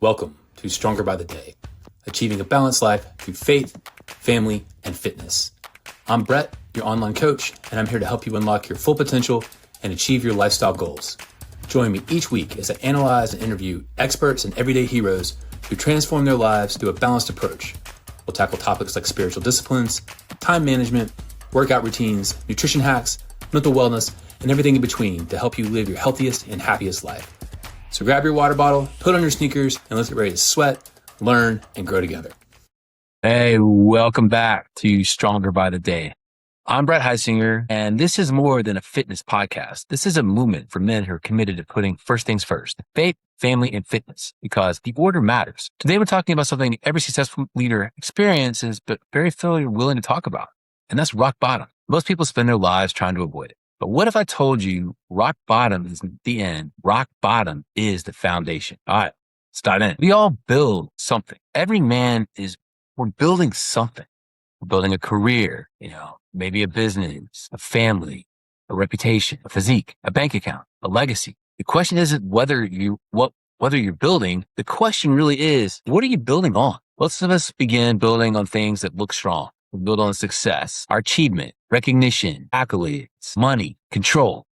Welcome to Stronger by the Day, achieving a balanced life through faith, family, and fitness. I'm Brett, your online coach, and I'm here to help you unlock your full potential and achieve your lifestyle goals. Join me each week as I analyze and interview experts and everyday heroes who transform their lives through a balanced approach. We'll tackle topics like spiritual disciplines, time management, workout routines, nutrition hacks, mental wellness, and everything in between to help you live your healthiest and happiest life. So grab your water bottle, put on your sneakers, and let's get ready to sweat, learn, and grow together. Hey, welcome back to Stronger by the Day. I'm Brett Heisinger, and this is more than a fitness podcast. This is a movement for men who are committed to putting first things first: faith, family, and fitness, because the order matters. Today, we're talking about something every successful leader experiences, but very few are willing to talk about, and that's rock bottom. Most people spend their lives trying to avoid it. But what if I told you rock bottom isn't the end? Rock bottom is the foundation. All right, let's dive in. We all build something. Every man we're building something. We're building a career, maybe a business, a family, a reputation, a physique, a bank account, a legacy. The question isn't whether you're building. The question really is, what are you building on? Most of us begin building on things that look strong. We build on success, our achievement, recognition, accolades, money, control,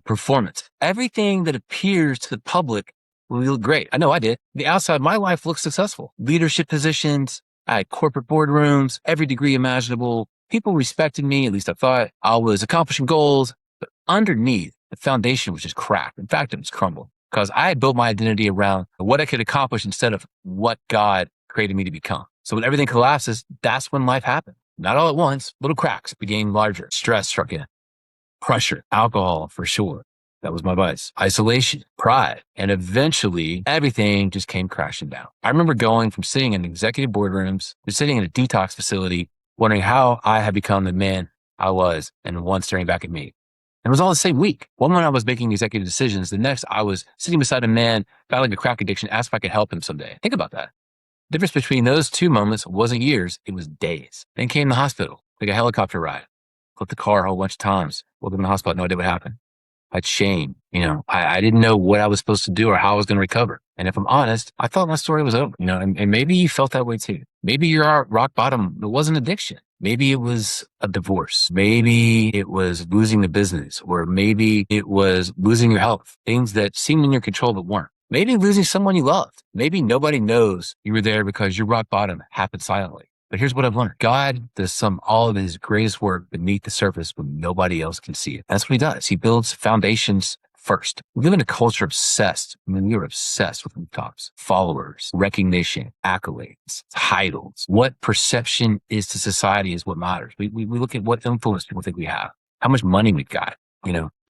performance. Everything that appears to the public will look great. I know I did. The outside, my life looks successful. Leadership positions, I had corporate boardrooms, every degree imaginable. People respected me, at least I thought. I was accomplishing goals, but underneath, the foundation was just cracked. In fact, it was crumbled because I had built my identity around what I could accomplish instead of what God created me to become. So when everything collapses, that's when life happened. Not all at once, little cracks became larger. Stress struck in. Pressure, alcohol for sure. That was my vice. Isolation, pride, and eventually everything just came crashing down. I remember going from sitting in executive boardrooms to sitting in a detox facility, wondering how I had become the man I was, and one staring back at me. It was all the same week. One moment I was making executive decisions. The next I was sitting beside a man battling a crack addiction, asked if I could help him someday. Think about that. The difference between those two moments wasn't years, it was days. Then came the hospital, like a helicopter ride. Flipped the car a whole bunch of times. Woke up in the hospital, had no idea what happened. I had shame. I didn't know what I was supposed to do or how I was going to recover. And if I'm honest, I thought my story was over, and maybe you felt that way too. Maybe you're at rock bottom. It wasn't addiction. Maybe it was a divorce. Maybe it was losing the business, or maybe it was losing your health, things that seemed in your control but weren't. Maybe losing someone you loved. Maybe nobody knows you were there because your rock bottom happened silently. But here's what I've learned. God does all of his greatest work beneath the surface when nobody else can see it. That's what he does. He builds foundations first. We live in a culture we are obsessed with rooftops, followers, recognition, accolades, titles. What perception is to society is what matters. We look at what influence people think we have, how much money we've got,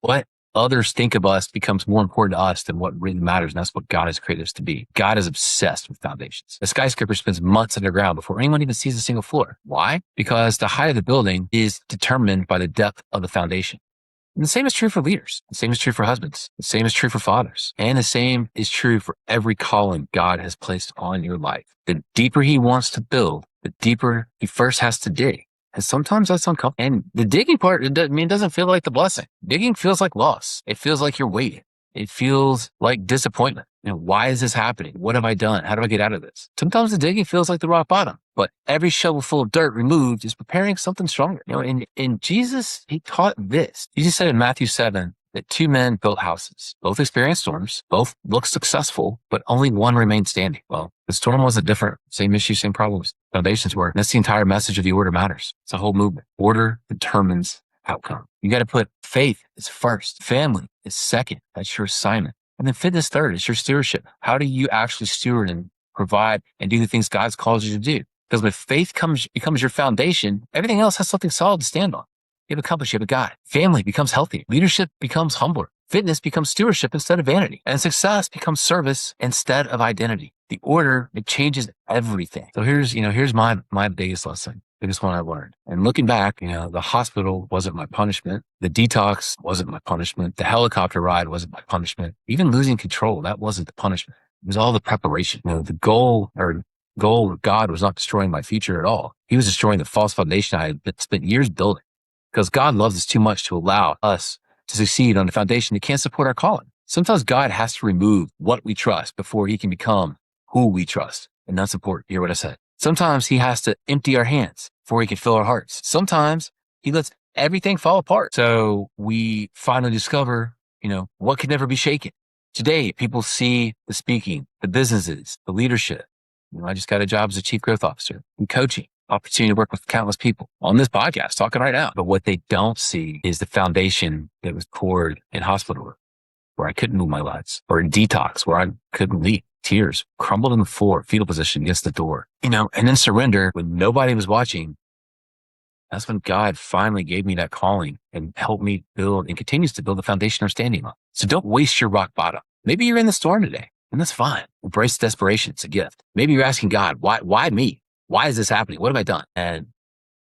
what others think of us becomes more important to us than what really matters. And that's what God has created us to be. God is obsessed with foundations. A skyscraper spends months underground before anyone even sees a single floor. Why? Because the height of the building is determined by the depth of the foundation. And the same is true for leaders. The same is true for husbands. The same is true for fathers. And the same is true for every calling God has placed on your life. The deeper he wants to build, the deeper he first has to dig. And sometimes that's uncomfortable. And the digging part, it doesn't feel like the blessing. Digging feels like loss. It feels like you're waiting. It feels like disappointment. Why is this happening? What have I done? How do I get out of this? Sometimes the digging feels like the rock bottom, but every shovel full of dirt removed is preparing something stronger. And Jesus, he taught this. Jesus said in Matthew 7 that two men built houses. Both experienced storms, both looked successful, but only one remained standing. Well, the storm wasn't different. Same issue, same problems. Foundations were. That's the entire message of the order matters. It's a whole movement. Order determines outcome. You got to put faith is first. Family is second. That's your assignment. And then fitness third. It's your stewardship. How do you actually steward and provide and do the things God's called you to do? Because when faith becomes your foundation, everything else has something solid to stand on. You have a compass, you have a guide. Family becomes healthy. Leadership becomes humbler. Fitness becomes stewardship instead of vanity. And success becomes service instead of identity. The order, it changes everything. So here's my biggest lesson, biggest one I learned. And looking back, the hospital wasn't my punishment. The detox wasn't my punishment. The helicopter ride wasn't my punishment. Even losing control, that wasn't the punishment. It was all the preparation. The goal of God was not destroying my future at all. He was destroying the false foundation I had spent years building. Because God loves us too much to allow us to succeed on a foundation that can't support our calling. Sometimes God has to remove what we trust before he can become who we trust and not support. Hear what I said. Sometimes he has to empty our hands before he can fill our hearts. Sometimes he lets everything fall apart. So we finally discover, what can never be shaken. Today, people see the speaking, the businesses, the leadership. I just got a job as a chief growth officer and coaching, opportunity to work with countless people on this podcast, talking right now. But what they don't see is the foundation that was poured in hospital room, where I couldn't move my legs, or in detox, where I couldn't leave. Tears crumbled on the floor, fetal position against the door, and then surrender when nobody was watching. That's when God finally gave me that calling and helped me build and continues to build the foundation I'm standing on. So don't waste your rock bottom. Maybe you're in the storm today, and that's fine. Embrace desperation. It's a gift. Maybe you're asking God, why me? Why is this happening? What have I done? And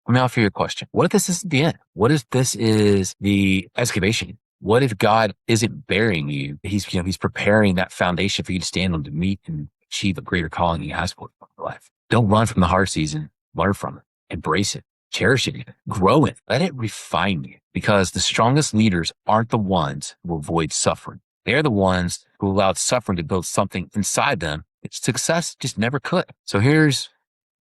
let me offer you a question. What if this isn't the end? What if this is the excavation? What if God isn't burying you? He's preparing that foundation for you to stand on to meet and achieve a greater calling he has for your life. Don't run from the hard season. Learn from it. Embrace it. Cherish it. Grow it. Let it refine you, because the strongest leaders aren't the ones who avoid suffering. They're the ones who allowed suffering to build something inside them that success just never could. So here's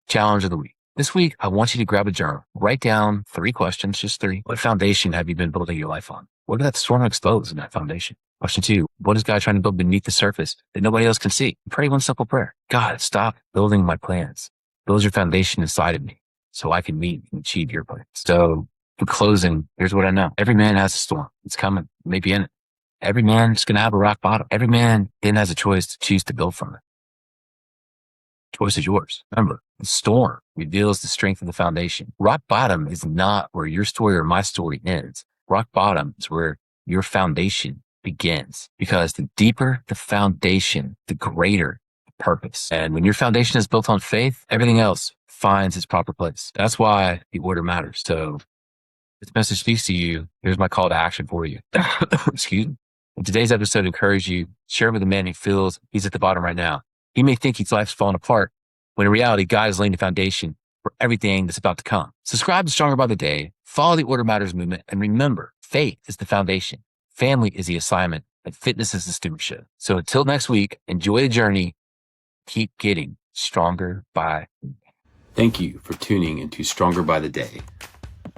challenge of the week. This week, I want you to grab a journal, write down 3 questions, just 3. What foundation have you been building your life on? What did that storm expose in that foundation? Question 2, what is God trying to build beneath the surface that nobody else can see? Pray one simple prayer. God, stop building my plans. Build your foundation inside of me so I can meet and achieve your plans. So for closing, here's what I know. Every man has a storm. It's coming. Maybe in it. Every man is going to have a rock bottom. Every man then has a choice to choose to build from it. Choice is yours. Remember, the storm reveals the strength of the foundation. Rock bottom is not where your story or my story ends. Rock bottom is where your foundation begins, because the deeper the foundation, the greater the purpose. And when your foundation is built on faith, everything else finds its proper place. That's why the order matters. So if this message speaks to you, here's my call to action for you. Excuse me. In today's episode, encourage you, share with the man who feels he's at the bottom right now. He may think his life's falling apart, when in reality, God is laying the foundation for everything that's about to come. Subscribe to Stronger by the Day, follow the Order Matters movement, and remember, faith is the foundation, family is the assignment, and fitness is the stewardship. So until next week, enjoy the journey. Keep getting stronger by the day. Thank you for tuning into Stronger by the Day.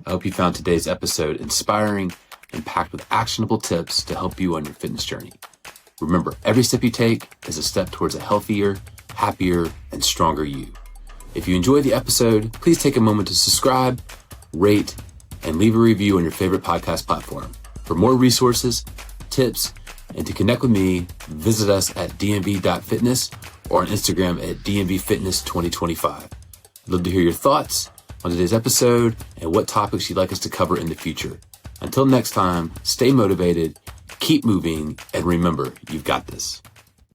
I hope you found today's episode inspiring and packed with actionable tips to help you on your fitness journey. Remember, every step you take is a step towards a healthier, happier, and stronger you. If you enjoyed the episode, please take a moment to subscribe, rate, and leave a review on your favorite podcast platform. For more resources, tips, and to connect with me, visit us at dmv.fitness or on Instagram at dmvfitness2025. I'd love to hear your thoughts on today's episode and what topics you'd like us to cover in the future. Until next time, stay motivated, keep moving, and remember, you've got this.